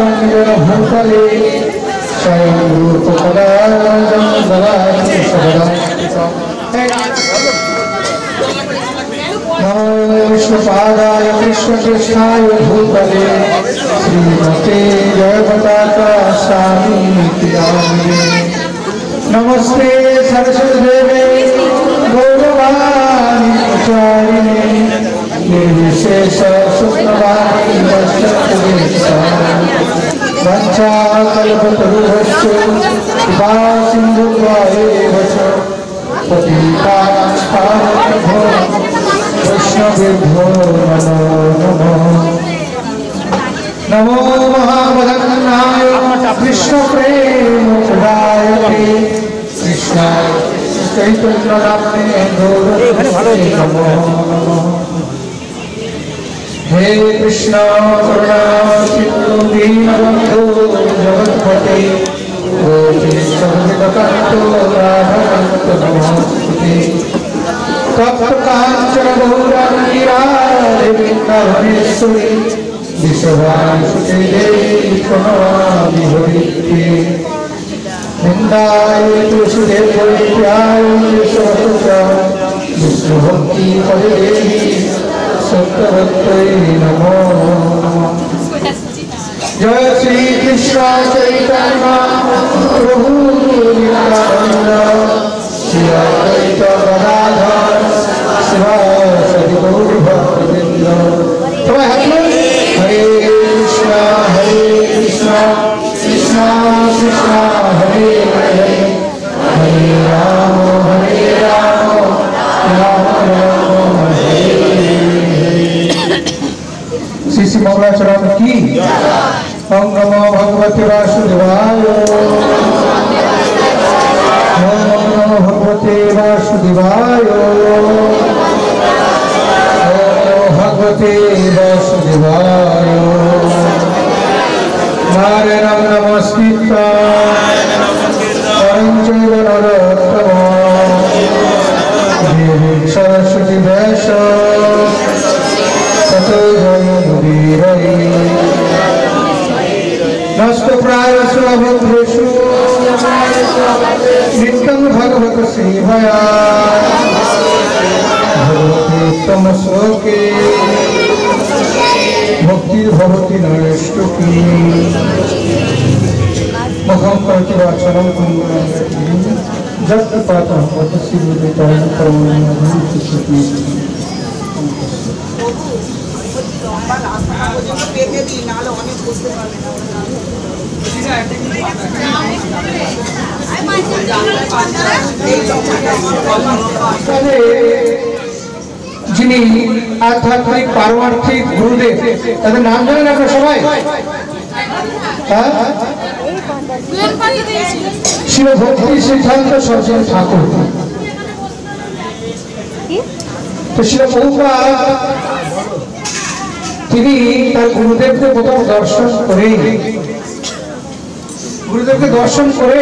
भूतले नमो विष्णुपादाय कृष्णकृष्णाय भूतले श्रीमते जयपताका स्वामी नमस्ते सरस्वती देवे गौरवाणी प्रचारिणे निर्विशेष सुप्रभाति वंचाकल्पतरुभ्यश्च कृपा सिन्धुभ्येव च पतितानां वैष्णवेभ्यो नमो नमो नमो महावदन्नाय कृष्णप्रेमप्रदायते कृष्णाय चैतन्यनाम्ने नमो हे कृष्ण करुणा सिंधु दीनबन्धो जगत्पते गोपीशतकान्तो राधाकान्तो नमोस्तुते तप्तकाञ्चन गौराङ्गी राधे वृन्दावनेश्वरी विश्वभानुसुते देवी प्रणमामि हरिप्रिये वृन्दाय तुलसीदेव्याय विष्णुभक्ति पदे देवी सत्यवत्यै नमो जय श्री कृष्ण चैतन्य प्रभु नित्यानंद श्री अद्वैत गदाधर शिवासादि गौर भक्तवृंद हरे कृष्ण कृष्ण कृष्ण हरे हरे हरे राम राम राम हरे श्री श्री मंगलाचरण की ओम नमो भगवते वासुदेवाय ओम नमो भगवते वासुदेवाय ओम भगवते वासुदेवाय नारायणं नमस्कृत्य परं चैव नरोत्तमं देवीं सरस्वती व्यासं ततो जयमुदीरये नष्टप्रायेषु अभद्रेषु नित्यं भगवत सेवया भगवतीत्तम श्लोके भक्तिर्भवति नैष्ठिकी मुखं करोति वाचालं कुर्वन्ति यत् पातं वदसि विदितं परमं जिन्हीं आध्यात्मिक पारमार्थिक गुरुदेव ताদের नाम জানেন আপনারা সবাই শিল ভক্তি সিদ্ধান্ত সরস্বতী ঠাকুর তো শিল প্রভুপাদ তিনি তার গুরুদেবকে প্রথম দর্শন করে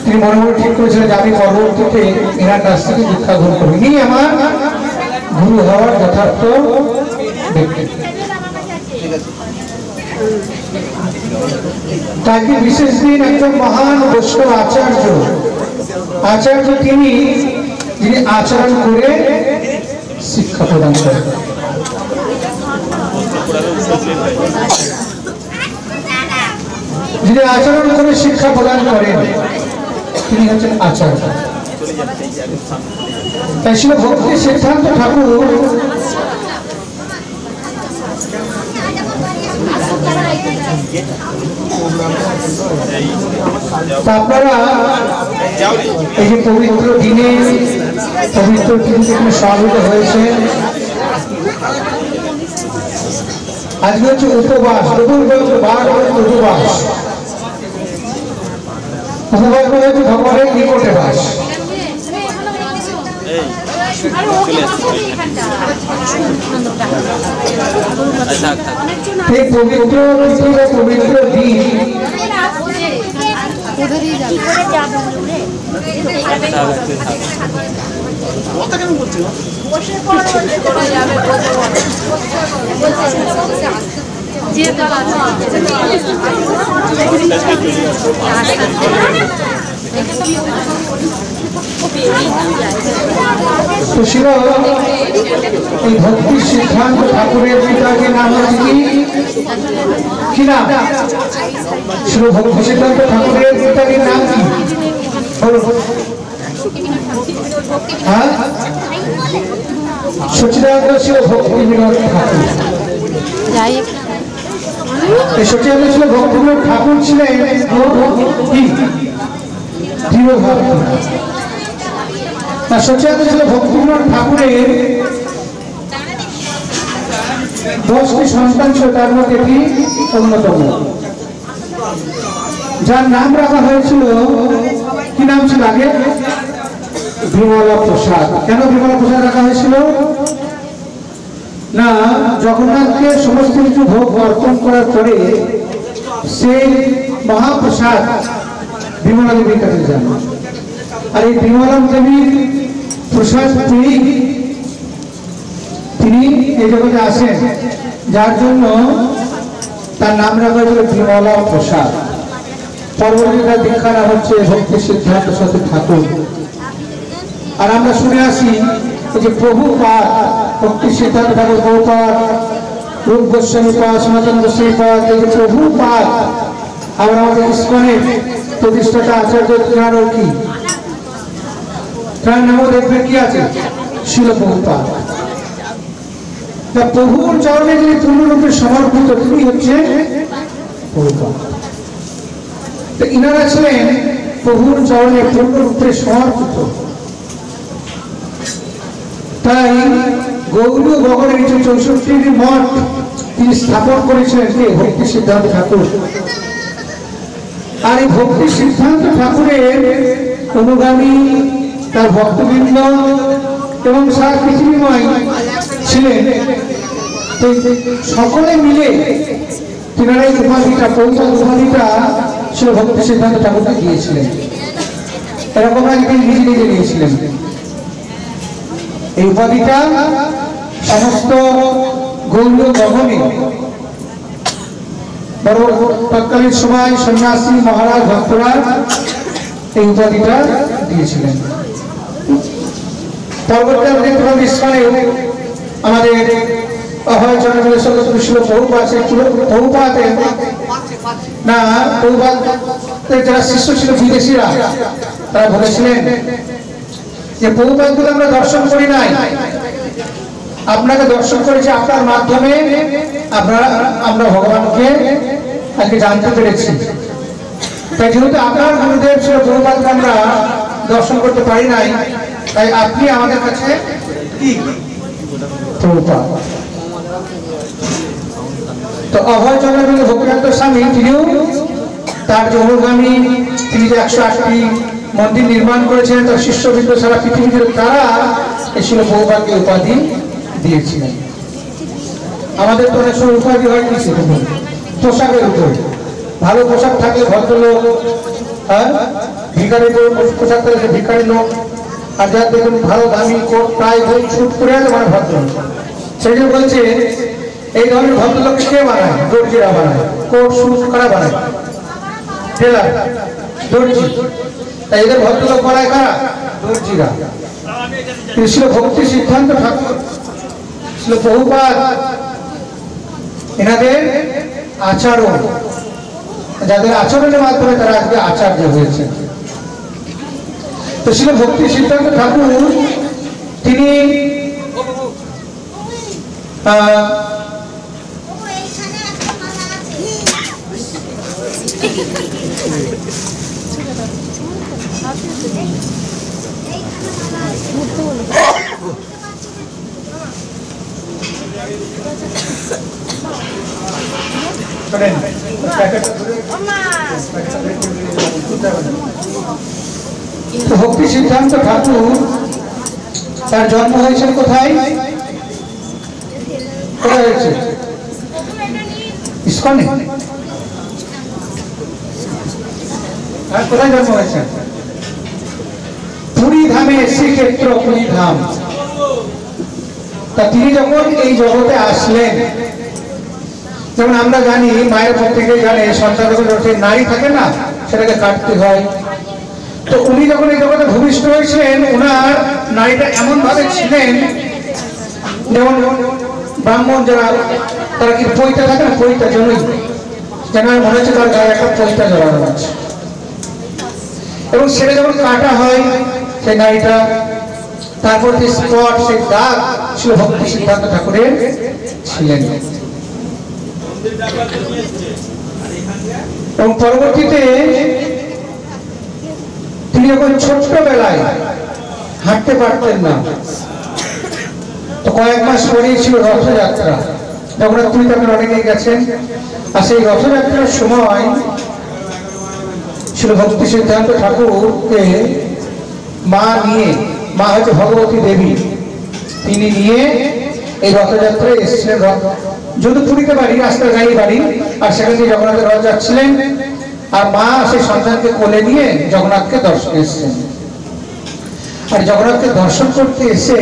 তিনি মনে মনে ঠিক করেছিলেন যে আমি পরবর্তীতে এনার কাছ থেকে দীক্ষা গ্রহণ করব ইনি আমার গুরু হওয়ার যথার্থ ব্যক্তি তাই বিশেষ দিন একজন মহান বৈষ্ণব আচার্য তিনি যিনি আচরণ করে শিক্ষা প্রদান করেন যিনি আচরণ করে শিক্ষা প্রদান করেন তিনি হচ্ছেন আচার্য তাই শিল ভক্তি সিদ্ধান্ত ঠাকুর আপনারা এই যে পবিত্র দিনে পবিত্র দিনে স্বাগত হয়েছে আজকে হচ্ছে উপবাস উপবাস হচ্ছে ভগবানের নিকটে বাস এই পবিত্র পবিত্র দিন তো ছিল এই ভক্তি সিদ্ধান্ত ঠাকুরের পিতাকে নাম হচ্ছে কি নাম ছিল? ভক্তি সিদ্ধান্ত ঠাকুরের পিতাকে নাম কি? হ্যাঁ, সচিদানন্দ ছিল ভক্তি বিনোদ ঠাকুর। এই সচিদানন্দ ছিল ভক্তি বিনোদ ঠাকুর ছিলেন কি দৃঢ়ভাবে না। সচিদানন্দ ছিল ভক্তি বিনোদ ঠাকুরের 10টি সন্তান ছিল, তার মধ্যে এটি অন্যতম, যার নাম রাখা হয়েছিল, কি নাম ছিল আগে? বিমলা প্রসাদ। কেন বিমলা প্রসাদ রাখা হয়েছিল? না, জগন্নাথকে সমস্ত কিছু ভোগ অর্পণ করার পরে সেই মহাপ্রসাদ বিমলা দেবীর কাছে যান, আর এই বিমলা দেবীর প্রসাদ তিনি এই জগতে আসেন, যার জন্য তার নাম রাখা হয়েছিল বিমলা প্রসাদ। পরবর্তীতে দীক্ষা নাম হচ্ছে ভক্তি সিদ্ধান্ত সতী ঠাকুর। আর আমরা শুনে আসি যে প্রভুপাদ, ভক্তি সিদ্ধান্ত ঠাকুর প্রভুপাদ, রূপ গোস্বামী পাদ, সনাতন গোস্বামী পাদ, এই যে প্রভুপাদ। আমরা আমাদের ইস্কনের প্রতিষ্ঠাতা আচার্য তার কি তার নামও দেখবেন কি আছে? শিল প্রভুপাদ। প্রভুর চরণে যিনি পূর্ণরূপে সমর্পিত, তিনি হচ্ছে প্রভুপাদ। তো ইনারা ছিলেন প্রভুর চরণে পূর্ণরূপে সমর্পিত। তাই গৌড়ীয় বগরের 64টি মঠ তিনি স্থাপন করেছিলেন কে? ভক্তি সিদ্ধান্ত ঠাকুর। আর এই ভক্তি সিদ্ধান্ত ঠাকুরের অনুগামী তার ভক্তবৃন্দ এবং সারা পৃথিবীময় ছিলেন। সকলে মিলে তিনারা এই উপাধিটা, পৌঁছার উপাধিটা সে ভক্তি সিদ্ধান্ত ঠাকুরকে দিয়েছিলেন। এরকম একদিন নিজে নিজে নিয়েছিলেন। এই উপাধিটা সমস্ত গৌড়ীয় গগনে তৎকালীন সময় সন্ন্যাসী মহারাজ ভক্তরা এই উপাধিটা দিয়েছিলেন। পরবর্তী ইসলামে আমাদের অভয় চন্দ্র প্রভুপাতে না, প্রভুপাতের যারা শিষ্য ছিল বিদেশিরা, তারা বলেছিলেন যে প্রভুপাদগুলো আমরা দর্শন করি নাই, আপনাকে দর্শন করেছি, আপনার মাধ্যমে আমরা ভগবানকে আজকে জানতে পেরেছি। তাই যেহেতু আপনার গুরুদেব ছিল প্রভুপাদকে আমরা দর্শন করতে পারি নাই, তাই আপনি আমাদের কাছে কি প্রভুপাদ। তো অভয় চন্দ্র ভক্তিনাথ স্বামী তিনিও তার যে অনুগামী, তিনি যে 108টি মন্দির নির্মাণ করেছিলেন, তার শিষ্যবৃন্দ সারা পৃথিবীতে তারা এসে প্রভুপাদকে উপাধি দিয়েছিলেন। আমাদের তো অনেক সময় উপাধি হয় কি পোশাকের উপরে। ভালো পোশাক থাকলে ভদ্রলোক, হ্যাঁ, ভিখারি পোশাক থাকলে ভিখারি লোক, আর যার দেখুন ভালো দামি কোট টাই ছুট করে আছে মানে ভদ্রলোক। সেই জন্য বলছে এই ধরনের ভদ্রলোককে কে বানায়? দর্জিরা বানায়। কোট শুট কারা বানায়? টেলার, দর্জি। তাই এদের ভদ্রলোক বানায় কারা? দর্জিরা। ছিল ভক্তি সিদ্ধান্ত ঠাকুর, ছিল প্রভুপাদ, এনাদের আচরণ, যাদের আচরণের মাধ্যমে তারা আজকে আচার্য হয়েছে। তো ছিল ভক্তি সিদ্ধান্ত ঠাকুর, তিনি ভক্তি সিদ্ধান্ত ঠাকুর তার জন্ম হয়েছে কোথায়? কোথায় হয়েছে? ইস্কনে। কোথায় জন্ম হয়েছে? পুরী ধামে, শ্রীক্ষেত্র পুরী ধাম। তা তিনি যখন এই জগতে আসলেন, যেমন আমরা জানি মায়ের প্রত্যেকে জানে সন্তান যখন নারী থাকে না সেটাকে কাটতে হয়। তো উনি যখন এই জগতে ভূমিষ্ঠ হয়েছিলেন ওনার নারীটা এমন ভাবে ছিলেন যেমন ব্রাহ্মণ যারা তারা কি পৈতা থাকে না, পৈতা জন্যই যেন মনে হচ্ছে তার গায়ে একটা পৈতা জ্বালানো আছে। এবং সেটা যখন কাটা হয় সেই নারীটা, তারপর যে স্পট সেই দাগ ছিল ভক্তি সিদ্ধান্ত ঠাকুরের ছিলেন। এবং পরবর্তীতে তিনি যখন ছোট্টবেলায় হাঁটতে পারতেন না, তো কয়েক মাস পরেই ছিল রথযাত্রা। জগন্নাথ পুরীতে আপনারা অনেকেই গেছেন। আর সেই রথযাত্রার সময় ছিল ভক্তি সিদ্ধান্ত ঠাকুরকে মা নিয়ে, মা হচ্ছে ভগবতী দেবী, তিনি নিয়ে এই রথযাত্রায় এসেছিলেন। যদি পুরীতে বাড়ি, রাস্তার গাড়ি বাড়ি, আর সেখান থেকে জগন্নাথের রথ যাচ্ছিলেন, আর মা সেই সন্তানকে কোলে নিয়ে জগন্নাথকে দর্শন এসেছেন। আর জগন্নাথকে দর্শন করতে এসে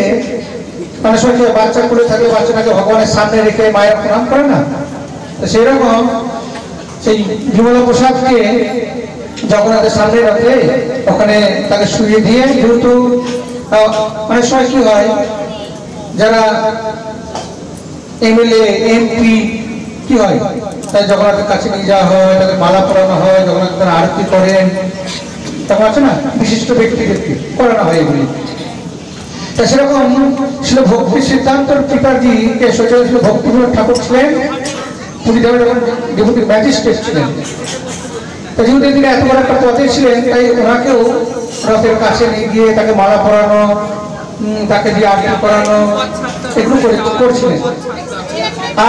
মানে সময় বাচ্চা কোলে থাকে, বাচ্চাটাকে ভগবানের সামনে রেখে মায়ের প্রণাম করে না, তো সেই রকম সেই বিমলা প্রসাদকে জগন্নাথের সামনে রাখে, ওখানে তাকে শুয়ে দিয়ে, যেহেতু অনেক সময় কি হয় যারা এমএলএ এমপি কি হয় তাই জগন্নাথের কাছে নিয়ে যাওয়া হয়, তাদের মালা পরানো হয়, জগন্নাথ তারা আরতি করেন, তখন আছে না বিশিষ্ট ব্যক্তিদেরকে করানো হয় এগুলি। তা সেরকম ছিল ভক্তি সিদ্ধান্তর পিতাজিকে সচল ছিল ভক্তিবিনোদ ঠাকুর ছিলেন, পুরী যখন ডেপুটি ম্যাজিস্ট্রেট ছিলেন। তা যেহেতু তিনি এত বড় একটা পদে ছিলেন, তাই ওনাকেও রথের কাছে নিয়ে গিয়ে তাকে মালা পরানো, তাকে দিয়ে আরতি করানো, এগুলো করছিলেন।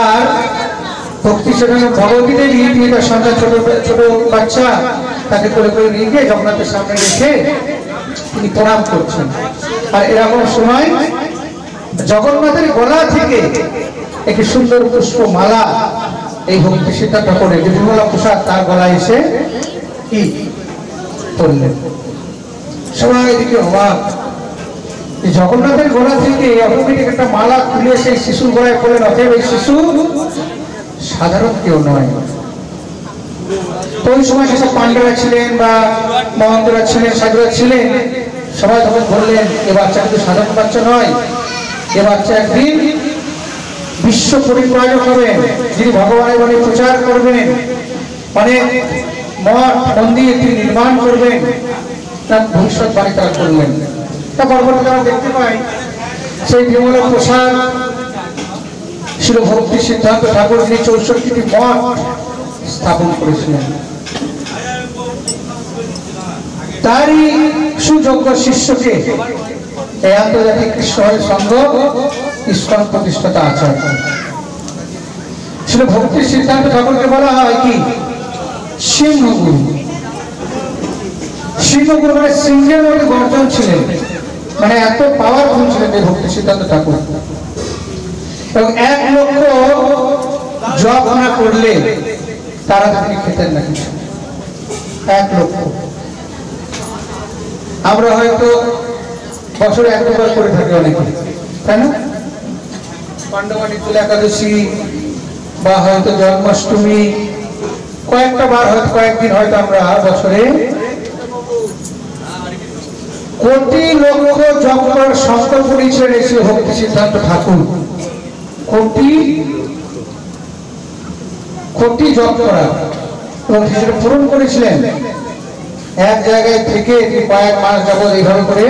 আর ভক্তি সিদ্ধান্ত ভগবতী দেবী তিনি তার সন্তান ছোট ছোট বাচ্চা তাকে কোলে করে নিয়ে গিয়ে জগন্নাথের সামনে রেখে তিনি প্রণাম করছেন। আর এরকম সময় জগন্নাথের গলা থেকে একটি সুন্দর পুষ্প মালা এই ভক্তি সিদ্ধান্ত ঠাকুরের যে বিমলা প্রসাদ তার গলায় এসে কি করলেন। সবাই এদিকে অবাক, জগন্নাথের গলা থেকে অটোমেটিক একটা মালা খুলে সেই শিশুর গলায় করলেন। অতএব এই শিশু সাধারণ কেউ নয়। তো ওই সময় যেসব পাণ্ডবরা ছিলেন বা মহন্তরা ছিলেন, সাধুরা ছিলেন, সবাই তখন বললেন এ বাচ্চা কিন্তু সাধারণ বাচ্চা নয়, এ বাচ্চা একদিন বিশ্ব পরিব্রাজক হবেন, যিনি ভগবানের বাণী প্রচার করবেন, অনেক মঠ মন্দির তিনি নির্মাণ করবেন, তার ভবিষ্যৎবাণী তারা করলেন। তা পরবর্তীতে আমরা দেখতে পাই সেই বিমলা প্রসাদ ছিল ভক্তি সিদ্ধান্ত ঠাকুর, যিনি 64টি মঠ স্থাপন করেছিলেন। তারই সুযোগ্য শিষ্যকে এই আন্তর্জাতিক কৃষ্ণ সংঘ ইস্কন প্রতিষ্ঠাতা আচার্য ছিল ভক্তি সিদ্ধান্ত ঠাকুরকে বলা হয় কি সিংহগুরু। সিংহগুরু মানে সিংহের মধ্যে গর্জন ছিলেন, মানে এত পাওয়ারফুল ছিলেন এই ভক্তি সিদ্ধান্ত ঠাকুর। এবং 1 লক্ষ জপ না করলে তারা তিনি খেতেন না কিছু। 1 লক্ষ। আমরা হয়তো বছরে 1-2 করে থাকি অনেকে, তাই না? পাণ্ডবানী তুলা একাদশী বা হয়তো জন্মাষ্টমী, কয়েকটা বার হয়তো কয়েকদিন হয়তো আমরা বছরে কোটি লক্ষ জপ করার সংকল্প নিয়েছিলেন এই ভক্তি সিদ্ধান্ত ঠাকুর। কোটি কোটি জপ করা এবং সেটা পূরণ করেছিলেন। এক জায়গায় থেকে তিনি কয়েক মাস যাবত এইভাবে করে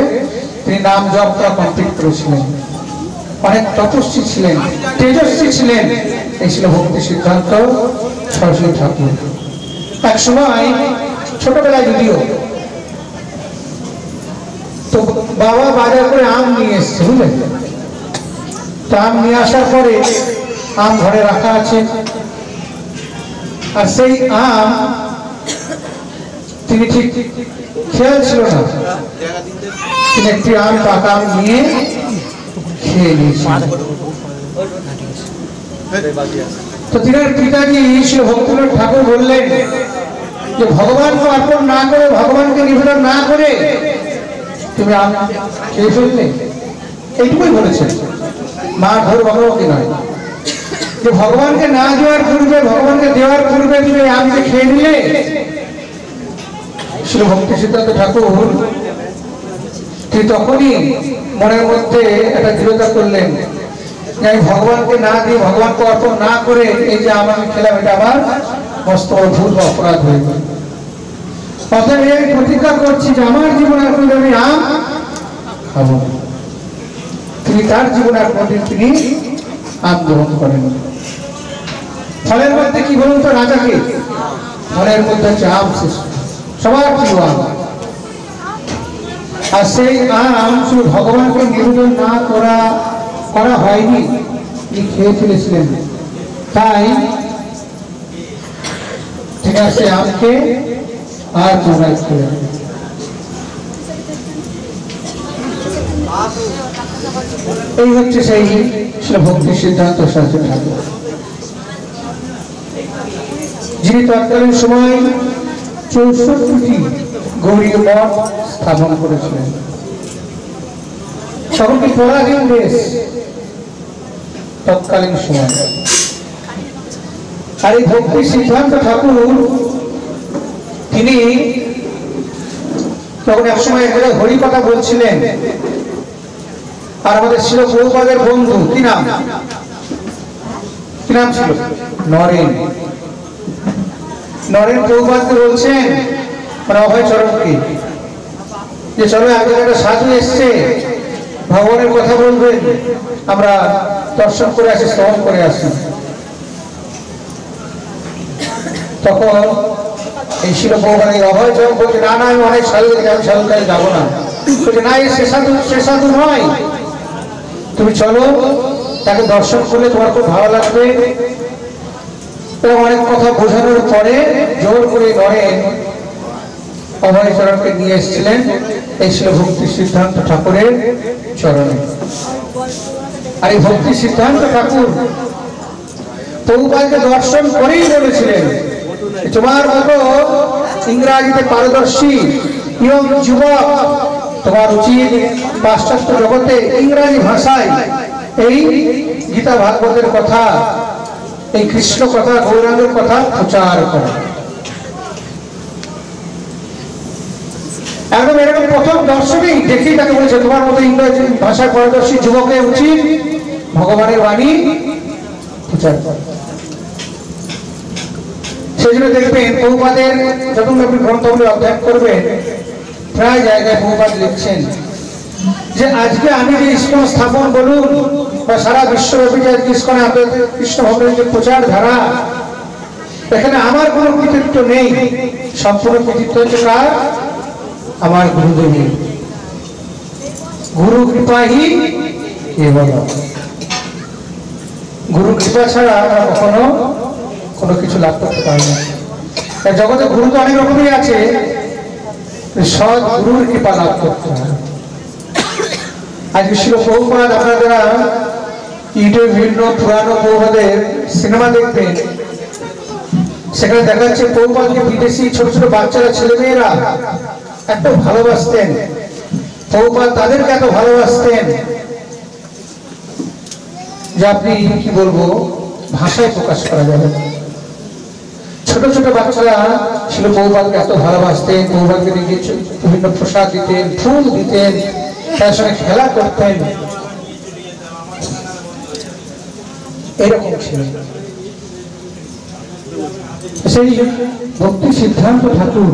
তিনি নাম জপ করা কমপ্লিট করেছিলেন। অনেক তপস্বী ছিলেন, তেজস্বী ছিলেন এই ছিল ভক্তি সিদ্ধান্ত সরস্বতী ঠাকুর। এক সময় ছোটবেলায় যদিও তো বাবা বাজার করে আম নিয়ে এসছে, বুঝলেন? তো আম নিয়ে আসার পরে আম ঘরে রাখা আছে, আর সেই আম তিনি ঠিক খেয়াল ছিল না, তিনি একটি আম পাকা আম নিয়ে খেয়ে নিয়েছেন। তো তিনার পিতাজি শ্রী ভক্তিবিনোদ ঠাকুর বললেন যে ভগবানকে অর্পণ না করে, ভগবানকে নিবেদন না করে তুমি আম খেয়ে ফেললে, এইটুকুই বলেছেন, মা ধর ভগবতী নয়। যে ভগবানকে না দেওয়ার পূর্বে, ভগবানকে দেওয়ার পূর্বে তুমি আমকে খেয়ে নিলে। শ্রী ভক্তি সিদ্ধান্ত ঠাকুর তিনি তখনই মনের মধ্যে একটা দৃঢ়তা করলেন যে আমি ভগবানকে না দিয়ে, ভগবানকে অর্পণ না করে এই যে আম আমি খেলাম, এটা আমার মস্ত বড় ভুল বা অপরাধ হয়ে গেল। অতএব আমি প্রতিজ্ঞা করছি যে আমার জীবন আর কোনদিন আমি আম খাবো না। তিনি তার জীবন আর কোনদিন তিনি আম গ্রহণ করেন। ফলের মধ্যে কি বলুন তো রাজাকে? ফলের মধ্যে হচ্ছে আম, সবার প্রিয় আম। আর সেই আম শুধু ভগবানকে নিবেদন না করা হয়নি, তিনি খেয়ে ফেলেছিলেন। তাই ঠিক আছে, আমকে আর জোগাড় করে এই হচ্ছে সেই ভক্তি সিদ্ধান্ত শাস্ত্রী ঠাকুর, যিনি তৎকালীন সময় 64টি গৌরী মঠ স্থাপন করেছিলেন। তখন কি পরাধীন দেশ তৎকালীন সময়। আর এই ভক্তি সিদ্ধান্ত ঠাকুর তিনি তখন এক সময় হরি কথা বলছিলেন। আর আমাদের ছিল প্রভুপাদের বন্ধু, কি নাম ছিল? নরেন। নরেন প্রভুপাদকে বলছেন, মানে অভয় চরণকে, যে চলো আগে একটা সাধু এসছে, ভগবানের কথা বলবেন, আমরা দর্শন করে আসি, শ্রবণ করে আসি। তখন এই ছিল প্রভুপাদ অভয় চরণ বলছে, না না আমি অনেক সাধু দেখি, আমি সাধুর কাছে যাবো না। বলছে না, সে সাধু নয়, তুমি চলো, তাকে দর্শন করলে তোমার খুব ভালো লাগবে। অনেক কথা বোঝানোর পরে জোর করে নরেন অভয় চরণকে নিয়ে এসেছিলেন। এই ছিল ভক্তি সিদ্ধান্ত ঠাকুরের চরণে। আর এই ভক্তি সিদ্ধান্ত ঠাকুর প্রভুপাদকে দর্শন করেই বলেছিলেন, তোমার মতো ইংরাজিতে পারদর্শী ইয়ং যুবক, তোমার উচিত পাশ্চাত্য জগতে ইংরাজি ভাষায় এই গীতা ভাগবতের কথা, এই কৃষ্ণ কথা, গৌরাঙ্গের কথা প্রচার করা। একদম এরকম প্রথম দর্শনেই দেখেই তাকে বলেছে, তোমার মতো ইংরেজি ভাষায় পারদর্শী যুবকের উচিত ভগবানের বাণী প্রচার করা। সেই জন্য দেখবেন প্রভুপাদের যখন আপনি গ্রন্থগুলি অধ্যয়ন করবেন, প্রায় জায়গায় প্রভুপাদ লিখছেন যে আজকে আমি যে ইস্কন স্থাপন বলুন বা সারা বিশ্বব্যাপী যে ইস্কনে আপনাদের কৃষ্ণ ভগবানের যে প্রচার ধারা, এখানে আমার কোনো কৃতিত্ব নেই। সম্পূর্ণ কৃতিত্ব হচ্ছে কার? আমার গুরুদেবের। গুরু কৃপাহি কেবল। গুরু কৃপা ছাড়া আমরা কখনো কোনো কিছু লাভ করতে পারি না। জগতে গুরু তো অনেক রকমই আছে, সৎ গুরুর কৃপা লাভ করতে হয়। আজকে ছিল প্রভুপাদ, আপনারা যারা ইউটিউবে বিভিন্ন পুরানো প্রভুপাদের সিনেমা দেখবেন, সেখানে দেখা যাচ্ছে প্রভুপাদকে বিদেশি ছোট ছোট বাচ্চারা, ছেলেমেয়েরা এত ভালোবাসতেন। প্রভুপাদ তাদেরকে এত ভালোবাসতেন যে আপনি কি বলবো, ভাষায় প্রকাশ করা যাবে না। ছোট ছোট বাচ্চারা ছিল প্রভুপাদকে এত ভালোবাসতেন, প্রভুপাদকে নিজে বিভিন্ন প্রসাদ দিতেন, ফুল দিতেন, তার সঙ্গে খেলা করতেন। এরকম ছিল সেই ভক্তি সিদ্ধান্ত ঠাকুর,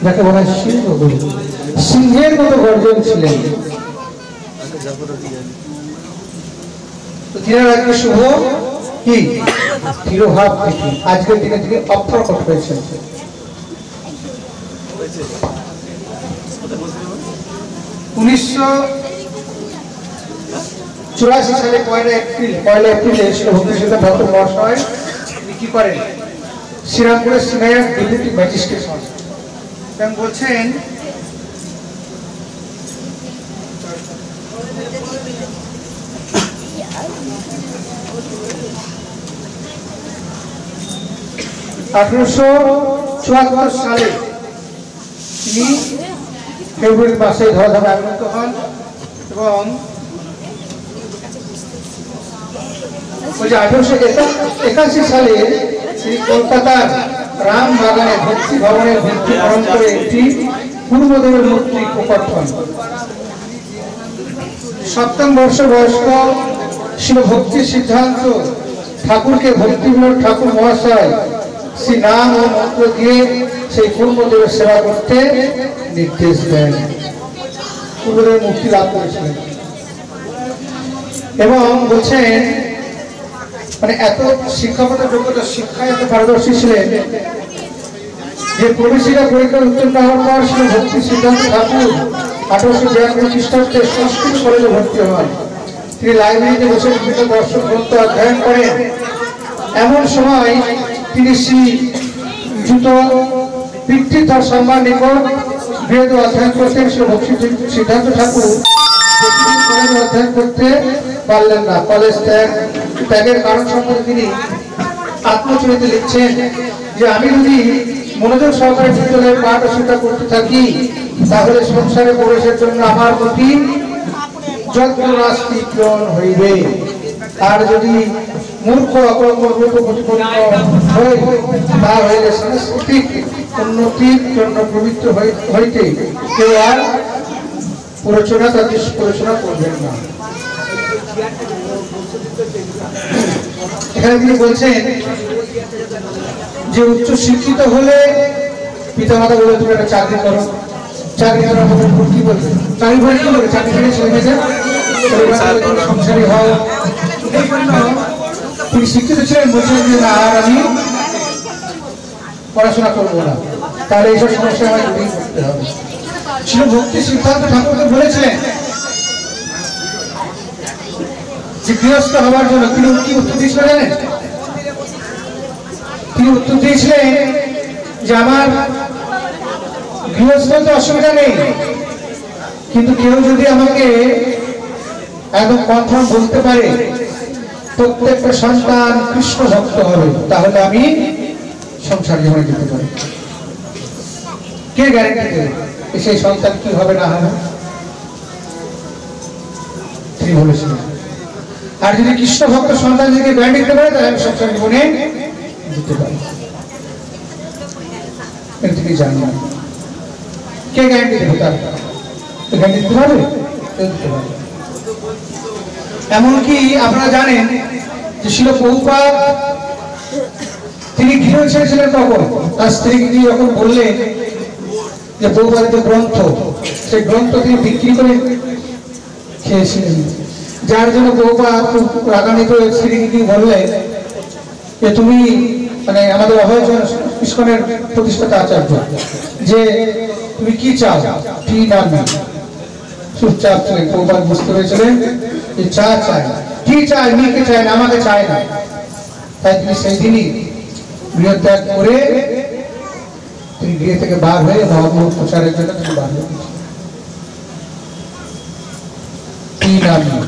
যাকে বলা হয় সিংহ গুরু। সিংহের মতো গর্জন ছিলেন। আজকে শুভ কি তিরোভাব তিথি, আজকের দিনে থেকে অপ্রকট হয়েছে। 1984 সালে 1 এপ্রিলে ভক্তি সিদ্ধান্ত ঠাকুর মহাশয় তিনি কি করেন, শ্রীরামপুরের সিনিয়র ডেপুটি ম্যাজিস্ট্রেট বলছেন, সালে তিনি ফেব্রুয়ারি মাসে ধরাধামে আগত হন এবং বলছে 1881 সালে তিনি কলকাতার রামবাগানে ভক্তি ভবনের ভিত্তিকরণ করে একটি পূর্বদেবের মূর্তি প্রকট হন। 7 বর্ষ বয়স্ক ছিল ভক্তি সিদ্ধান্ত ঠাকুরকে ভক্তিবিনোদ ঠাকুর মহাশয় শ্রী নাম ও মন্ত্র দিয়ে সেই পূর্বদেবের সেবা করতে নির্দেশ দেন। পূর্বদেবের মুক্তি লাভ করেছিলেন এবং বলছেন মানে এত শিক্ষাগত যোগ্যতা, শিক্ষায় এত পারদর্শী ছিলেন যে প্রবেশিকা পরীক্ষা উত্তীর্ণ হওয়ার পর ছিল ভক্তি সিদ্ধান্ত ঠাকুর 1852 খ্রিস্টাব্দে সংস্কৃত কলেজে ভর্তি হন। তিনি লাইব্রেরিতে বসে বিভিন্ন দর্শন গ্রন্থ অধ্যয়ন করেন। এমন সময় তিনি শ্রী যুত পিতৃধর সম্মান নিকট বেদ অধ্যয়ন করতেন। ছিল ভক্তি সিদ্ধান্ত ঠাকুর কলেজে অধ্যয়ন করতে পারলেন না। কলেজ ত্যাগের কারণ সম্পর্কে তিনি আত্মচরিতে লিখছেন যে আমি যদি মনোযোগ সহকারে বিদ্যালয়ের পাঠ ও শিক্ষা করতে থাকি তাহলে সংসারে প্রবেশের জন্য আমার প্রতি যজ্ঞরাশি পূরণ হইবে। আর যদি মূর্খ তা হইলে সাংস্কৃতিক উন্নতির জন্য পবিত্র হইতে কেউ আর প্ররোচনা তাদের প্ররোচনা করবেন না। এখানে তিনি বলছেন যে উচ্চ শিক্ষিত হলে পিতামাতা বলে তুমি একটা চাকরি করো, চাকরি করার মতো কি বলবে, চাকরি করে কি বলবে, চাকরি করে ছেলে মেয়েদের সংসারী হও। তিনি শিক্ষিত ছিলেন, বলছেন যে না আর আমি পড়াশোনা করবো না, তাহলে এইসব সমস্যা আমায় দূরই করতে হবে। ছিল ভক্তি সিদ্ধান্ত ঠাকুরকে বলেছিলেন যে গৃহস্থ হওয়ার জন্য তিনি কি উত্তর দিয়েছিলেন জানেন? তিনি উত্তর দিয়েছিলেন যে আমার গৃহস্থ তো অসুবিধা নেই, কিন্তু কেউ যদি আমাকে একদম কনফার্ম বলতে পারে প্রত্যেকটা সন্তান কৃষ্ণ ভক্ত হবে তাহলে আমি সংসার জীবনে যেতে পারি। কে গ্যারান্টি দেবে সেই সন্তান কি হবে না হবে? তিনি বলেছিলেন। আর যদি কৃষ্ণ ভক্ত সন্তান যদি গ্যারান্টি দিতে পারে তাহলে আমি সংসার জীবনে যেতে পারি। তিনি জানি না কে গ্যারান্টি দেবে, তার গ্যারান্টি দিতে পারবে? এমনকি আপনারা জানেন যে ছিল প্রভুপাদ তিনি গৃহ ছেড়েছিলেন তখন তার স্ত্রীকে তিনি যখন বললেন যে প্রভুপাদের গ্রন্থ, সেই গ্রন্থ তিনি বিক্রি করে খেয়েছিলেন, যার জন্য প্রভুপাদ খুব রাগান্বিত স্ত্রীকে তিনি বললেন যে তুমি মানে আমাদের অভয়জন ইস্কনের প্রতিষ্ঠাতা আচার্য যে তুমি কি চাও, কি নাম নেই। চুপচাপ ছিলেন। প্রভুপাদ বুঝতে পেরেছিলেন যে চা চায়, কি চায়, মেয়েকে চায় না, আমাকে চায় না। তাই তিনি সেই দিনই গৃহত্যাগ করে তিনি গৃহ থেকে বার হয়ে মহাপ্রভু প্রচারের জন্য তিনি বার হয়ে কি নাম নেই।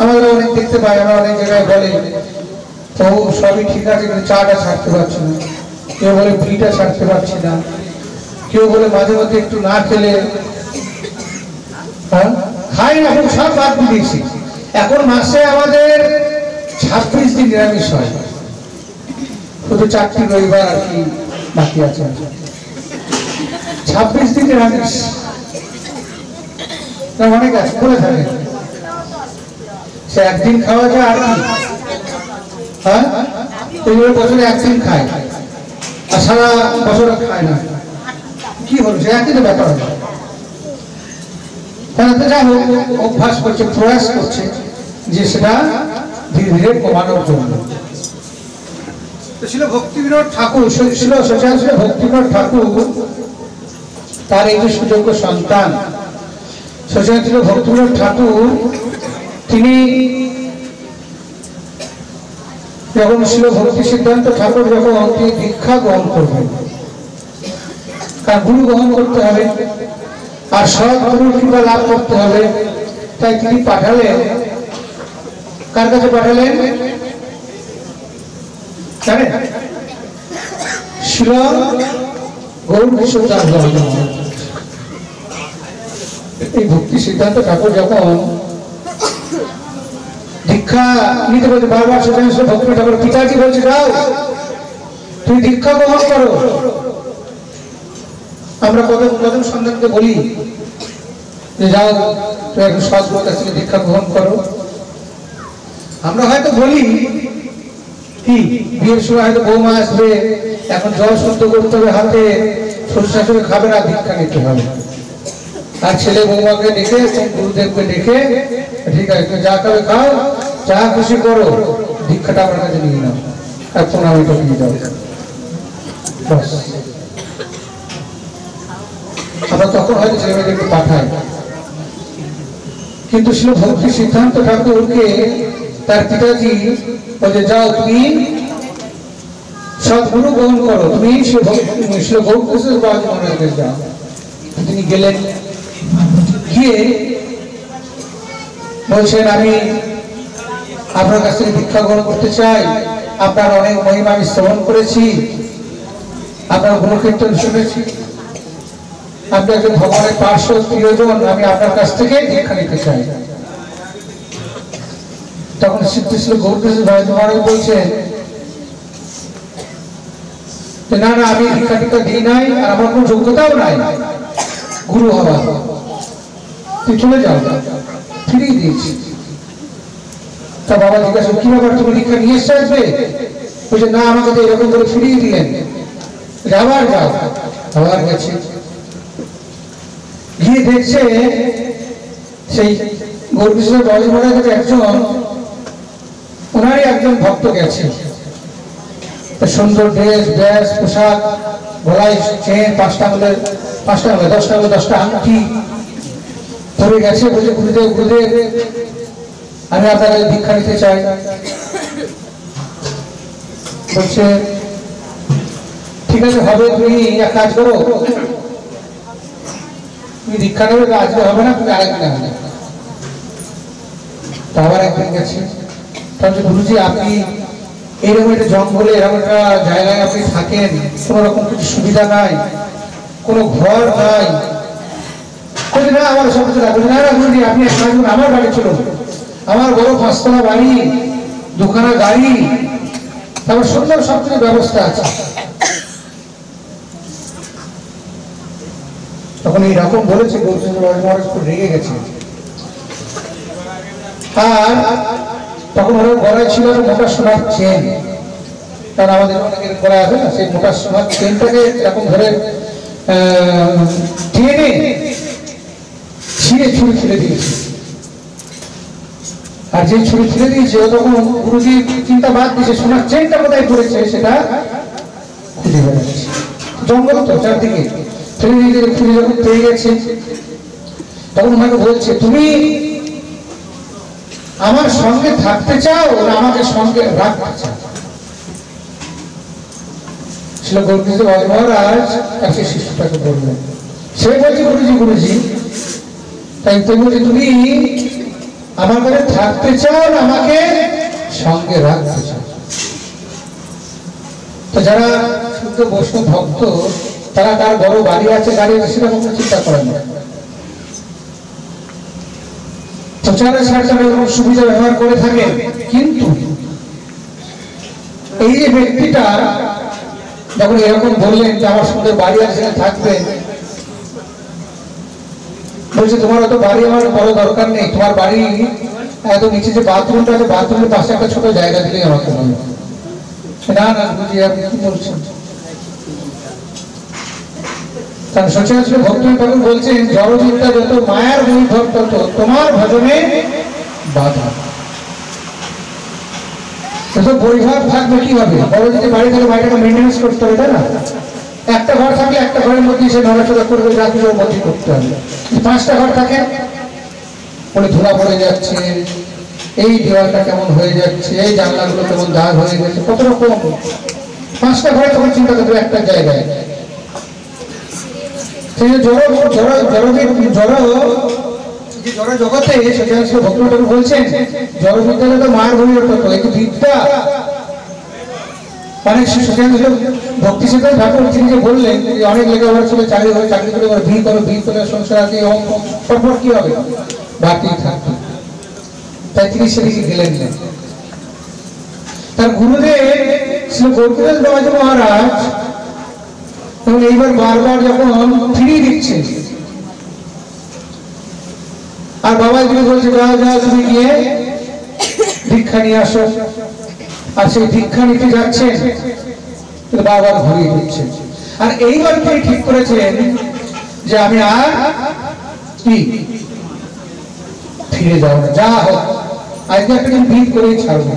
আমরা অনেক দেখতে পাই, আমরা অনেক জায়গায় বলে প্রভু সবই ঠিক আছে কিন্তু চাটা ছাড়তে পারছি না, কেউ বলে বিড়িটা ছাড়তে পারছি না, কেউ বলে মাঝে মধ্যে একটু না খেলে খাই না, এখন সব বাদ দিয়েছি। এখন মাসে আমাদের 26 দিন নিরামিষ হয়, শুধু 4টি রবিবার আর কি বাকি আছে। 26 দিন নিরামিষ অনেক আছে বলে থাকে, সে একদিন খাওয়া যায় আর কি, হ্যাঁ বছরে একদিন খায় আর সারা বছর খায় না, কি হলো সে একই তো ব্যাপার হবে। যাই হোক অভ্যাস করছে, প্রয়াস করছে যে সেটা ধীরে ধীরে কমানোর জন্য। ছিল ভক্তিবিনোদ ঠাকুর, ছিল ভক্তিবিনোদ ঠাকুর তার এই যে সুযোগ্য সন্তান সেখানে ছিল ভক্তিবিনোদ ঠাকুর। তিনি যখন ছিল ভক্তি সিদ্ধান্ত ঠাকুর যখন তিনি দীক্ষা গ্রহণ করবেন, কারণ গুরু গ্রহণ করতে হবে আর সৎ গুরুর কৃপা লাভ করতে হবে, তাই তিনি পাঠালেন, কার কাছে পাঠালেন জানেন? শিলং গৌর বিশ্বদাস। এই ভক্তি সিদ্ধান্ত ঠাকুর যখন দীক্ষা নিতে বলছে বারবার সচেতন ভক্তি ঠাকুর পিতাজি বলছে যাও তুমি দীক্ষা গ্রহণ করো। আমরা কদম সন্তানকে বলি যে যাও তুমি একটু সৎগুরুর কাছ থেকে দীক্ষা গ্রহণ করো। আমরা হয়তো বলি কি বিয়ের সময় হয়তো বৌমা আসবে, এখন জল শুদ্ধ করতে হবে হাতে, শ্বশুর শাশুড়ি খাবে না, দীক্ষা নিতে হবে। আর ছেলে বৌমাকে ডেকে গুরুদেবকে ডেকে ঠিক আছে যা খাবে খাও, যা খুশি করো, দীক্ষাটা আমার কাছে নিয়ে নাও আর প্রণামীটা নিয়ে যাও। আমরা তখন হয়তো ছেলে মেয়েদেরকে পাঠাই, কিন্তু ছিল ভক্তি সিদ্ধান্ত ঠাকুরকে তার পিতাজি বলে যাও তুমি সৎগুরু গ্রহণ করো, তুমি ছিল গৌরকৃষ্ণ বাবাজি মহারাজের যাও। তিনি গেলেন, গিয়ে বলছেন আমি আপনার কাছ থেকে দীক্ষা গ্রহণ করতে চাই, আপনার অনেক মহিমা আমি শ্রবণ করেছি, আপনার গুণকীর্তন শুনেছি, আপনি একজন ভগবানের পার্শ্ব প্রিয়জন, আমি আপনার কাছ থেকে দীক্ষা নিতে চাই। তখন শ্রীকৃষ্ণ গৌরকৃষ্ণ বাবাজি মহারাজ বলছেন না না আমি দীক্ষা টিক্ষা দিই নাই, আর আমার কোনো যোগ্যতাও নাই গুরু হবার, তুই চলে যাও, ফিরিয়ে দিয়েছি। তা বাবা জিজ্ঞাসা কি ব্যাপার তুমি দীক্ষা নিয়ে এসে আসবে? বলছে না আমাকে তো এরকম করে ফিরিয়ে দিলেন, আবার যাও। আবার গেছে, গিয়ে দেখছে সেই গৌরকৃষ্ণ বাবাজি মহারাজের একজন ওনারই একজন ভক্ত গেছে, সুন্দর ড্রেস ব্যাস পোশাক, গলায় চেন, 5টা আঙুলের 10টা আঙুলে 10টা আংটি পরে গেছে। বলছে গুরুদেব গুরুদেব আমি আপনার কাছে দীক্ষা নিতে চাই। বলছে ঠিক আছে হবে, তুমি এক কাজ করো, তুমি দীক্ষা নেবে, আজকে হবে না, তুমি আরেকদিন আসবে। তো আবার একদিন গেছে, তাহলে গুরুজি আপনি এরকম একটা জঙ্গলে এরকম একটা জায়গায় আপনি থাকেন, কোনো রকম কিছু সুবিধা নাই, কোনো ঘর নাই। বলছি না আমার সব কিছু লাগবে না, গুরুজি আপনি আমার বাড়ি ছিল, আমার বড় 5তলা বাড়ি, 2খানা গাড়ি, তারপর সুন্দর সবকিছু ব্যবস্থা আছে। তখন এইরকম বলেছে গৌরকৃষ্ণ বাবাজি মহারাজ খুব রেগে গেছে। আর তখন ওরা গলায় ছিল মোটা সোনার চেন, কারণ আমাদের অনেকের গলায় আছে না, সেই মোটা সোনার চেনটাকে এরকম ধরে টেনে ছিঁড়ে ছুরি ফেলে দিয়েছে। আর যে ছুরি ফেলে দিয়েছে ও তখন গুরুজি চিন্তা বাদ দিয়েছে সোনার চেনটা কোথায় পড়েছে সেটা খুঁজে বেড়াচ্ছে, জঙ্গল তো চারদিকে ফেলে দিয়েছে। খুঁজে যখন পেয়ে গেছে তখন ওনাকে বলছে তুমি আমার সঙ্গে থাকতে চাও না আমাকে সঙ্গে রাখতে চাও? ছিল গৌরকৃষ্ণ বাবাজি মহারাজ তাকে শিষ্যটাকে বললেন, সে বলছে গুরুজি গুরুজি তাই তো বলছে তুমি আমার কাছে থাকতে চাও না আমাকে সঙ্গে রাখতে চাও? তো যারা শুদ্ধ বৈষ্ণব ভক্ত তারা তার বড় বাড়ি আছে গাড়ি আছে সেরকম চিন্তা করেন না, প্রচারের স্বার্থে এরকম সুবিধা ব্যবহার করে থাকে। কিন্তু এই যে ব্যক্তিটা যখন এরকম বললেন যে আমার সুন্দর বাড়ি আছে সেখানে থাকবে, বলছে তোমার অত বাড়ি আমার বড় দরকার নেই, তোমার বাড়ি এত নিচে যে বাথরুমটা আছে বাথরুমের পাশে একটা ছোট জায়গা দিলেই আমাকে বলো। না না বুঝি আপনি কি বলছেন? কারণ সচরাচর ভক্তি ঠাকুর বলছেন জড়বিদ্যা যত মায়ার বৈভব তত তোমার ভজনে বাধা। বৈভব থাকবে কি হবে, বড় যদি বাড়ি থাকে বাড়িটাকে মেনটেন্স করতে হবে, তাই না? একটা ঘর থাকলে একটা ঘরের মধ্যে সে নড়াচড়া করবে, যা কিছু মধ্যে করতে হবে। 5টা ঘর থাকে বলে ধুলা পড়ে যাচ্ছে, এই দেওয়ালটা কেমন হয়ে যাচ্ছে, এই জানলাগুলো কেমন দাগ হয়ে গেছে, কত রকম। 5টা ঘরে তখন চিন্তা করবে একটা জায়গায়। জগতে ভক্তি ঠাকুর বলছেন জড়বিদ্যা তো মায়ের ভূমির তত, এই বিদ্যা অনেক ভক্তি সিদ্ধান্ত ঠাকুর তিনি যে বললেন অনেক লেখাপড়া ছিল, চাকরি করে চাকরি করে বিয়ে করো, বিয়ে করে সংসার আছে, পরপর কি হবে বাকি থাকবে। তাই তিনি সেদিকে গেলেন না। তার গুরুদেব ছিল গোপীনাথ বাবাজি মহারাজ, এবং এইবার বারবার যখন ফিরিয়ে দিচ্ছে আর বাবাজি বলছে যাও যাও তুমি গিয়ে ভিক্ষা নিয়ে আসো, আর সেই ভিক্ষা নিতে যাচ্ছেন বারবার ঘুরিয়ে দিচ্ছেন। আর এইবার তিনি ঠিক করেছেন যে আমি আর কি ফিরে যাবো, যা হোক আজকে একটা দিন ভিড় করেই ছাড়বো।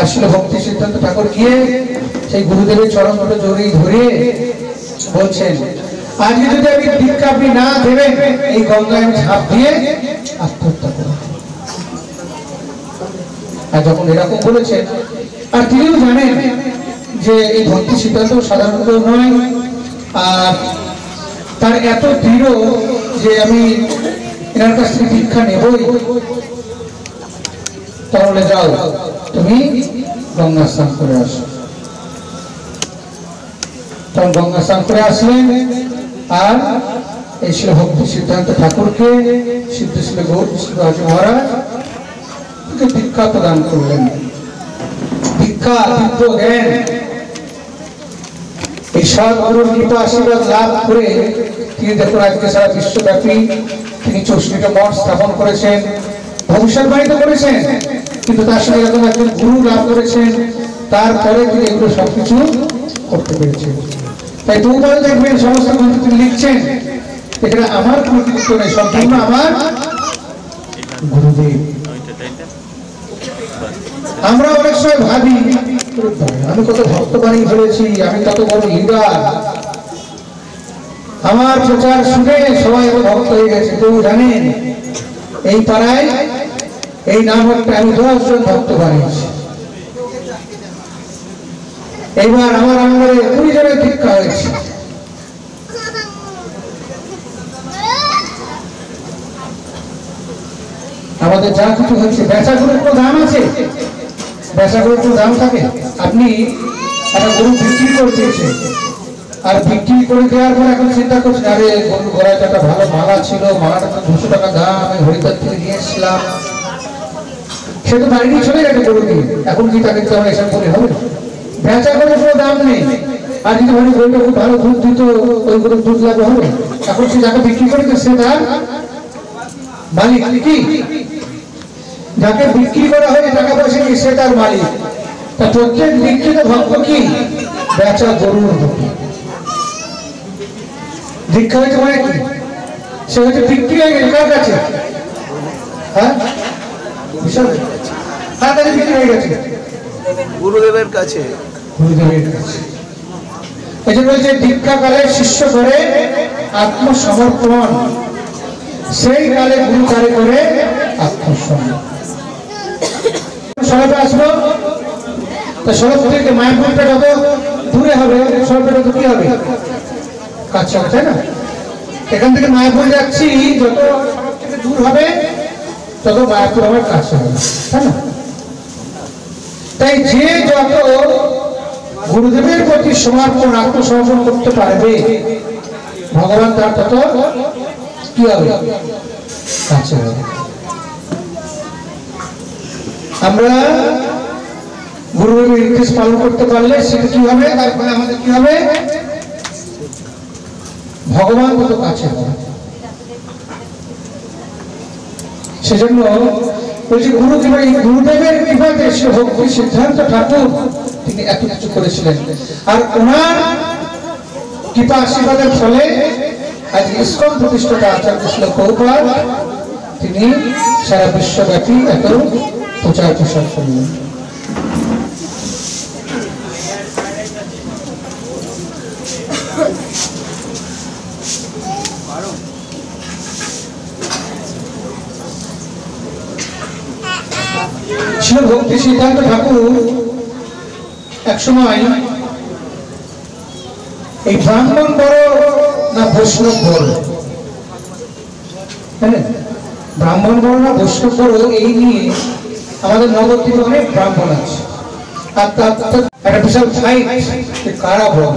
আসলে ভক্তি সিদ্ধান্ত ঠাকুর গিয়ে সেই গুরুদেবের চরণ জড়িয়ে ধরে বলছেন আজকে যদি আমি ভিক্ষা আপনি না দেবেন এই গঙ্গায় আমি ঝাঁপ দিয়ে আত্মহত্যা করব। আর যখন এরকম বলেছেন, আর তিনিও জানেন যে এই ভক্তি সিদ্ধান্ত সাধারণত নয়, আর তার এত দৃঢ় যে আমি এনার কাছ থেকে ভিক্ষা নেবই, তাহলে যাও তুমি গঙ্গা স্নান করে আসো। তখন গঙ্গা স্নান করে আসলেন আর এই ছিল ভক্তি সিদ্ধান্ত ঠাকুরকে সিদ্ধশীল গৌরবাজি মহারাজ ভিক্ষা প্রদান করলেন। ভিক্ষা দিব্য জ্ঞান এই সদ্গুরুর কৃপা আশীর্বাদ লাভ করে তিনি দেখুন আজকে সারা বিশ্বব্যাপী তিনি 64টা মঠ স্থাপন করেছেন, ভবিষ্যৎবাণী করেছেন, কিন্তু তার সঙ্গে এরকম একজন গুরু লাভ করেছেন, তারপরে তিনি এগুলো সবকিছু করতে পেরেছেন। তাই দুবার দেখবেন সমস্ত গ্রন্থ তিনি লিখছেন এখানে আমার কোনো কৃতিত্ব নেই, সম্পূর্ণ আমার গুরুদেব। আমরা অনেক সময় ভাবি আমি কত ভক্তবাণী ফেলেছি, আমি কত বড় লিডার, আমার প্রচার শুনে সবাই ভক্ত হয়ে গেছে। কেউ জানেন এই পাড়ায় এই নামটা আমি 10 জন ভক্ত বানিয়েছি, এইবার আমার আমলে 20 জনের ভিক্ষা হয়েছে। আমাদের যা কিছু হচ্ছে বেচাগুলোর কোনো দাম আছে? বেচাগুলোর কোনো দাম থাকে? আপনি একটা গরু বিক্রি করে দিয়েছেন, আর বিক্রি করে দেওয়ার পর এখন চিন্তা করছেন আরে গরুর গলায় একটা ভালো মালা ছিল, মালাটা তো 200 টাকা দাম, আমি হরিদ্বার থেকে নিয়ে এসেছিলাম, সে তো বাড়ি নিয়ে চলে গেছে গরু দিয়ে, এখন কি তাকে তো আমরা এসব করে হবে? বেচা করে কোনো দাম নেই। আর যদি ভালো গরুটা খুব ভালো দুধ দিত, ওই গরুর দুধ লাভ হবে। এখন সে যাকে বিক্রি করেছে সে তার মালিক, কি যাকে বিক্রি করা হয় টাকা পয়সা কি সে তার মালিক। তা প্রত্যেক বিক্রিত ভক্ত কি বেচা গরুর ভিক্ষা হয়েছে মানে কি সে হচ্ছে বিক্রি হয়ে গেছে কার কাছে? হ্যাঁ বিশাল কার কাছে বিক্রি হয়ে গেছে? গুরুদেবের কাছে। গুরুদেবের কাছে। এই জন্য বলছে ভিক্ষাকালে শিষ্য করে আত্মসমর্পণ, সেই কালে গুরু কারে করে আত্মসমর্পণ। সড়কে আসবো তো সড়ক থেকে মায়াপুরটা যত দূরে হবে সড়কটা তত কি হবে কাছে হবে, তাই না? এখান থেকে মায়াপুর যাচ্ছি, যত সড়ক থেকে দূর হবে তত মায়াপুর আমার কাছে হবে, তাই না? তাই যে যত গুরুদেবের প্রতি সমর্পণ আত্মসমর্পণ করতে পারবে ভগবান তার তত কি হবে কাছে হবে। আমরা গুরুদেবের নির্দেশ পালন করতে পারলে সেটা কি হবে, তার ফলে আমাদের কি হবে ভগবান তত কাছে হবে। সেজন্য বলছি গুরুদেবের কৃপাতে ভক্তি সিদ্ধান্ত ঠাকুর তিনি এত কিছু করেছিলেন, আর ওনার কৃপা আশীর্বাদের ফলে আজ ইসকন প্রতিষ্ঠাতা আচার্য শ্রীল প্রভুপাদ তিনি সারা বিশ্বব্যাপী এত প্রচার প্রসার করলেন। ছিল ভক্তি সিদ্ধান্ত ঠাকুর এক সময় এই ব্রাহ্মণ বড় না বৈষ্ণব বড়, ব্রাহ্মণ বড় না বৈষ্ণব বড়, এই নিয়ে আমাদের নবদ্বীপে অনেক ব্রাহ্মণ আছে, আর তার একটা বিশাল ফাইট কারা বড়।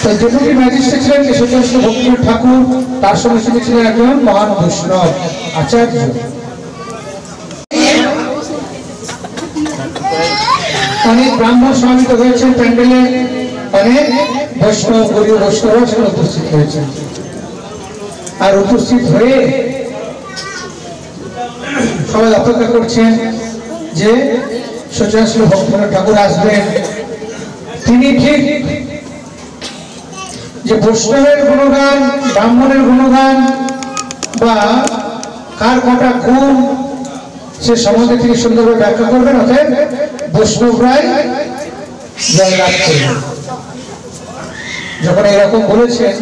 তো ডেপুটি ম্যাজিস্ট্রেট ছিলেন কেশবচন্দ্র ভক্তিনাথ ঠাকুর, তার সঙ্গে ছিলেন একজন মহান বৈষ্ণব আচার্য, অনেক ব্রাহ্মণ সমাবেত হয়েছেন প্যান্ডেলে, অনেক বৈষ্ণব গরীয় বৈষ্ণব সেখানে উপস্থিত হয়েছেন। আর উপস্থিত হয়ে সবাই অপেক্ষা করছেন যে সচিবানন্দ ভক্তিবিনোদ ঠাকুর আসবেন। তিনি ঠিক যে বৈষ্ণবের গুণগান, ব্রাহ্মণের গুণগান বা কার কটা গুণ সে সম্বন্ধে তিনি সুন্দরভাবে ব্যাখ্যা করবেন। অতএব বৈষ্ণবরাই জয়লাভ করবেন। যখন এরকম বলেছেন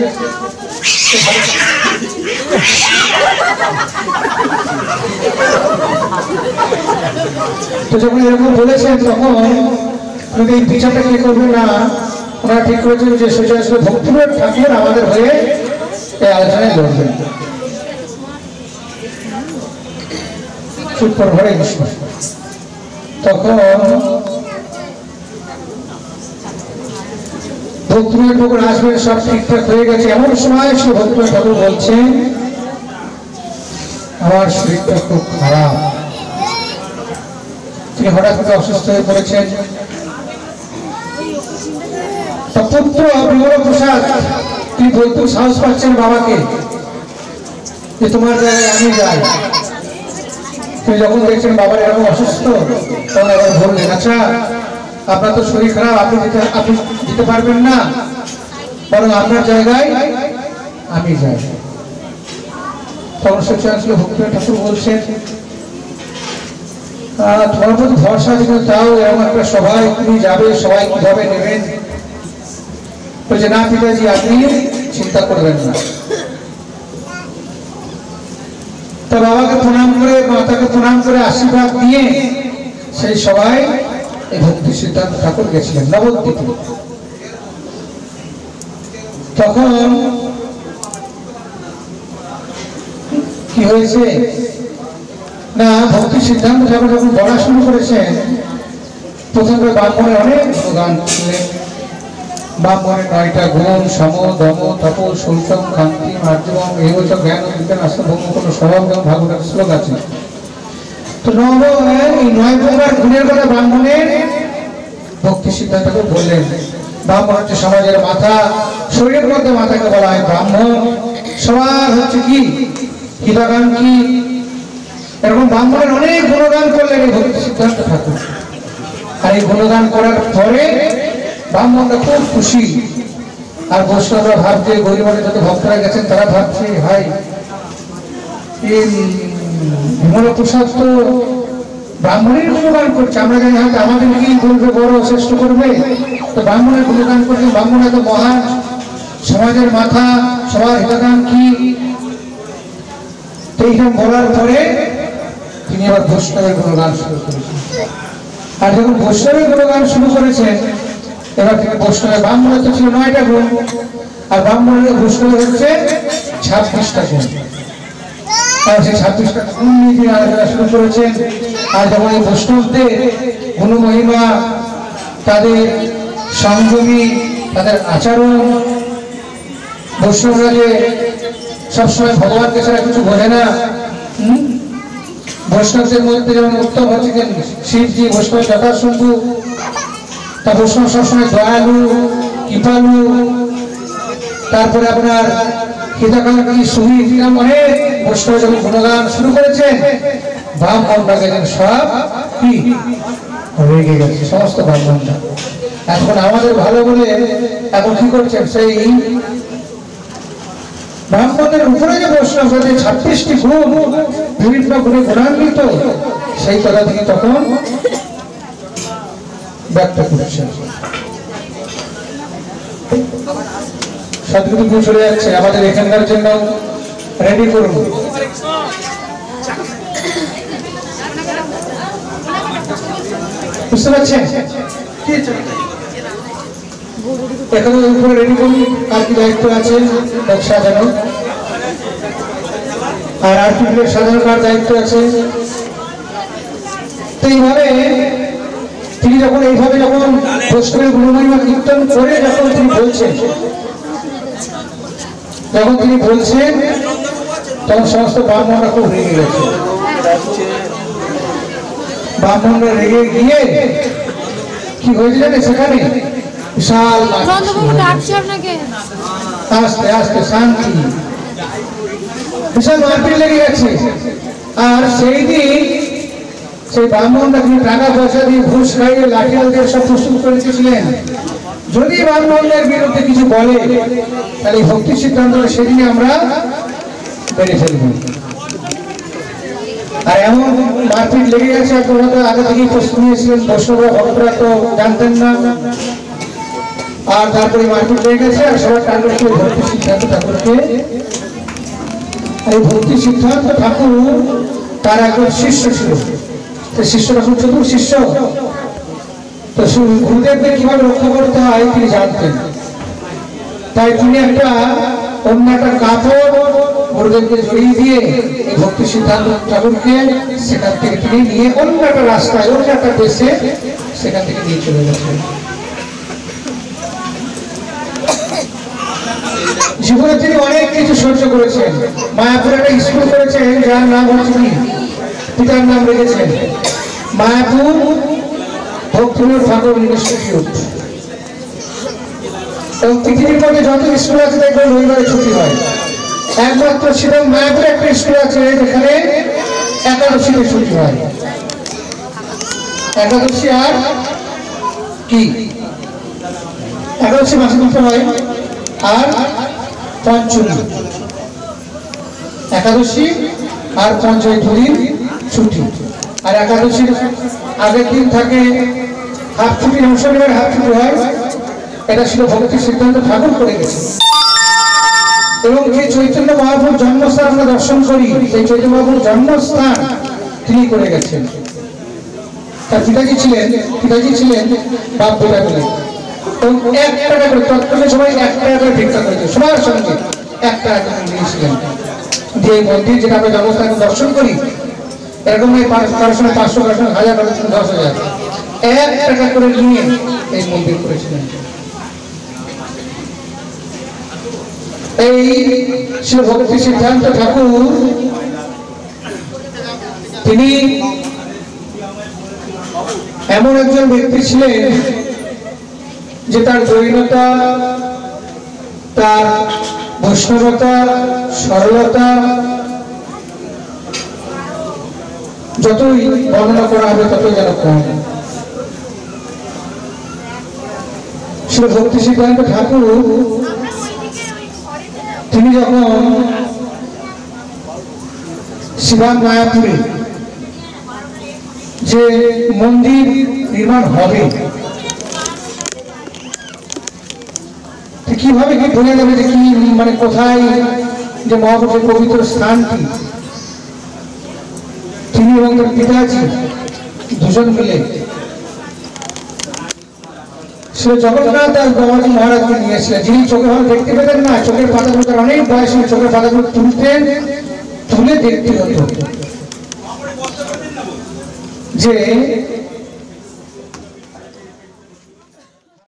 তো যখন এরকম বলেছেন তখন এই বিচারটা কে করবে না, ওনারা ঠিক করেছেন যে সচিবানন্দ ভক্তিবিনোদ ঠাকুর আমাদের হয়ে এই আলোচনায় লড়বেন। ঘরে তখন ভক্তিবিনোদ ঠাকুর আসবেন, সব ঠিকঠাক হয়ে গেছে। এমন সময় শ্রী ভক্তিবিনোদ ঠাকুর বলছেন আমার শরীরটা খুব খারাপ। তিনি হঠাৎ করে অসুস্থ হয়ে পড়েছেন। পুত্র বিমল প্রসাদ তিনি বলতে সাহস পাচ্ছেন বাবাকে যে তোমার জায়গায় আমি যাই। তিনি যখন দেখছেন বাবার এরকম অসুস্থ তখন আবার বললেন আচ্ছা আপনার তো শরীর খারাপ, আপনি দিতে পারবেন না, বরং আপনার জায়গায় আমি যাই। তখন সচিবানন্দ ভক্তিবিনোদ ঠাকুর বলছেন তোমার প্রতি ভরসা দিতে তাও এরকম একটা সবাই তুমি যাবে, সবাই কিভাবে নেবেন? বলছে না পিতাজি আপনি চিন্তা করবেন না। তা বাবাকে প্রণাম করে মাতাকে প্রণাম করে আশীর্বাদ দিয়ে সেই সবাই এই ভক্তি সিদ্ধান্ত ঠাকুর গেছিলেন নবদ্বীপে। তখন কি হয়েছে না, ভক্তি সিদ্ধান্ত ঠাকুর যখন বলা শুরু করেছেন প্রথমে ব্রাহ্মণের অনেক গান ছিলেন। ব্রাহ্মণের 9টা গুণ সম দম তপ শৌচম কান্তি মার্জবম এই বছর জ্ঞান বিজ্ঞান আস্থাভঙ্গ কোনো স্বভাব যেমন ভাগবতের শ্লোক আছে। তো এই 9 প্রকার গুণের কথা ব্রাহ্মণের ভক্তি সিদ্ধান্ত ঠাকুর বললেন। ব্রাহ্মণ হচ্ছে সমাজের মাথা, শরীরের মধ্যে মাথাকে বলা হয় ব্রাহ্মণ। সবার হচ্ছে কি হিতাকাঙ্ক্ষী। এরকম ব্রাহ্মণের অনেক গুণগান করলেন এই ভক্তি সিদ্ধান্ত ঠাকুর। আর এই গুণগান করার পরে ব্রাহ্মণরা খুব খুশি। আর বৈষ্ণবরা ভাবছে, গরিবের যত ভক্তরা গেছেন তারা ভাবছে ভাই এই বিমল প্রসাদ তো ব্রাহ্মণের গুণগান করছে, আমরা জানি হয়তো আমাদের কি বলবে বড় শ্রেষ্ঠ করবে, তো ব্রাহ্মণের গুণগান করছে। ব্রাহ্মণ এত মহান, সমাজের মাথা, সবার হিতাকাঙ্ক্ষী। এইরকম বলার পরে তিনি আবার বৈষ্ণবের গুণগান শুরু করেছেন। আর যখন বৈষ্ণবের গুণগান শুরু করেছেন এবার থেকে বৈষ্ণবের ব্রাহ্মণের তো ছিল 9টা গুণ, আর ব্রাহ্মণের বৈষ্ণবের হচ্ছে 26টা গুণ। আর সেই 26টা গুণ নিয়ে তিনি আলোচনা শুরু করেছেন। আর যখন এই বৈষ্ণবদের গুণমহিমা, তাদের সংযমী, তাদের আচরণ, বৈষ্ণবরা যে সবসময় ভগবানকে ছাড়া কিছু বোঝে না। বৈষ্ণবদের মধ্যে যেমন উত্তম হচ্ছে শিবজি, বৈষ্ণব যথাসম্ভু, তা বৈষ্ণব সবসময় দয়ালু, কৃপালু, তারপরে আপনার হিতাকাঙ্ক্ষী, সুহিত, অনেক বৈষ্ণব যখন গুণগান শুরু করেছেন ব্রাহ্মণরা গেছেন সব কি রেগে গেছে, সমস্ত ব্রাহ্মণরা। এখন আমাদের ভালো বলে এখন কি করছেন, সেই ব্রাহ্মণের উপরে যে বৈষ্ণব 26টি গুণ বিভিন্ন গুণে গুণান্বিত, সেই কথা তিনি তখন ব্যক্ত করছেন। সদগুরু গুণ চলে যাচ্ছে, আমাদের এখানকার জন্য রেডি করুন। বুঝতে পারছেন? এখানে উপরে রেডি করুন। আর কি দায়িত্ব আছে সাজানো, আর আর্টিফিশিয়াল সাজানো কার দায়িত্ব আছে। তো এইভাবে তিনি যখন বৈষ্ণবের গুণমহিমা কীর্তন করে যখন তিনি বলছেন তখন সমস্ত ব্রাহ্মণরা খুব রেগে গেছে। ব্রাহ্মণরা রেগে গিয়ে কি হয়েছে জানে সেখানে বিশাল আস্তে আস্তে শান্তি, বিশাল মারপিট লেগে গেছে। আর সেই দিন সেই ব্রাহ্মণরা তিনি টাকা পয়সা দিয়ে ঘুষ খাইয়ে লাঠিয়াল দিয়ে সব প্রস্তুত করে রেখেছিলেন, যদি ব্রাহ্মণদের বিরুদ্ধে কিছু বলে তাহলে ভক্তি সিদ্ধান্ত সেদিনে আমরা মেরে ফেলবো। আর এমন মারপিট লেগে গেছে, আগে থেকেই প্রস্তুত নিয়েছিলেন, বৈষ্ণবরা ভক্তরা তো জানতেন না। আর তারপরে মারপিট লেগে গেছে, আর সবার টার্গেট ছিল ভক্তি সিদ্ধান্ত ঠাকুরকে। এই ভক্তি সিদ্ধান্ত ঠাকুর তার একজন শিষ্য ছিল, শিষ্য তখন চতুর শিষ্য, তো গুরুদেবকে কিভাবে রক্ষা করতে হয় তিনি জানতেন। তাই তিনি অন্য একটা কাপড় গুরুদেবকে জড়িয়ে দিয়ে এই ভক্তি সিদ্ধান্ত ঠাকুরকে সেখান থেকে তিনি নিয়ে অন্য একটা রাস্তায়, অন্য একটা দেশে সেখান থেকে নিয়ে চলে গেছেন। জীবনে তিনি অনেক কিছু সহ্য করেছেন। মায়াপুরে একটা স্কুল করেছেন, যার নাম হচ্ছে কি, পিতার নাম রেখেছেন মায়াপুর ভক্তিবিনোদ ঠাকুর ইনস্টিটিউট। এবং পৃথিবীর মধ্যে যত স্কুল আছে দেখবেন রবিবারে ছুটি হয়, একমাত্র সেটা মায়াপুরে একটা স্কুল আছে যেখানে একাদশীতে ছুটি হয়। একাদশী আর কি, একাদশী মাসে দুটো হয়, আর পঞ্চমী, একাদশী আর পঞ্চমী দুদিন ছুটি। আর একাদশীর আগের দিন থাকে হাফ ছুটি, শনিবার হাফ ছুটি হয়। এটা ছিল ভক্তি সিদ্ধান্ত ঠাকুর করে গেছে। এবং যে চৈতন্য মহাপ্রভুর জন্মস্থান আমরা দর্শন করি, সেই চৈতন্য মহাপ্রভুর জন্মস্থান তিনি করে গেছেন। তার পিতাজি ছিলেন বাপ বেটা বলে, এবং 1 টাকা করে তৎকালীন সময় 1 টাকা করে ভিক্ষা করেছে, সবার সঙ্গে 1 টাকা করে নিয়েছিলেন। যে মন্দির যেটা আমরা জন্মস্থান দর্শন করি, এরকম কারোর সময় 500, কারোর সময় 1000, কারোর সময় 10,000, 1 টাকা করে নিয়ে এই মন্দির করেছিলেন। এই ছিল ভক্তি সিদ্ধান্ত ঠাকুর। তিনি এমন একজন ব্যক্তি ছিলেন যে তার জৈনতা, তার বৈষ্ণবতা, সরলতা যতই বর্ণনা করা হবে ততই যেন কম। শ্রী ভক্তি সিদ্ধান্ত ঠাকুর তিনি যখন শিবান মায়াপুরে যে মন্দির নির্মাণ হবে, কিভাবে কি বোঝা যাবে যে কি, মানে কোথায় যে মহাপ্রভুর পবিত্র স্থানটি, তিনি এবং তার পিতাজি দুজন মিলে জগন্নাথ দাস বাবাজি মহারাজকে নিয়েছিলেন, যিনি চোখে ভালো দেখতে পেতেন না, চোখের পাতাগুলো তার অনেক বয়স, চোখের পাতাগুলো তুলে দেখতে হতো যে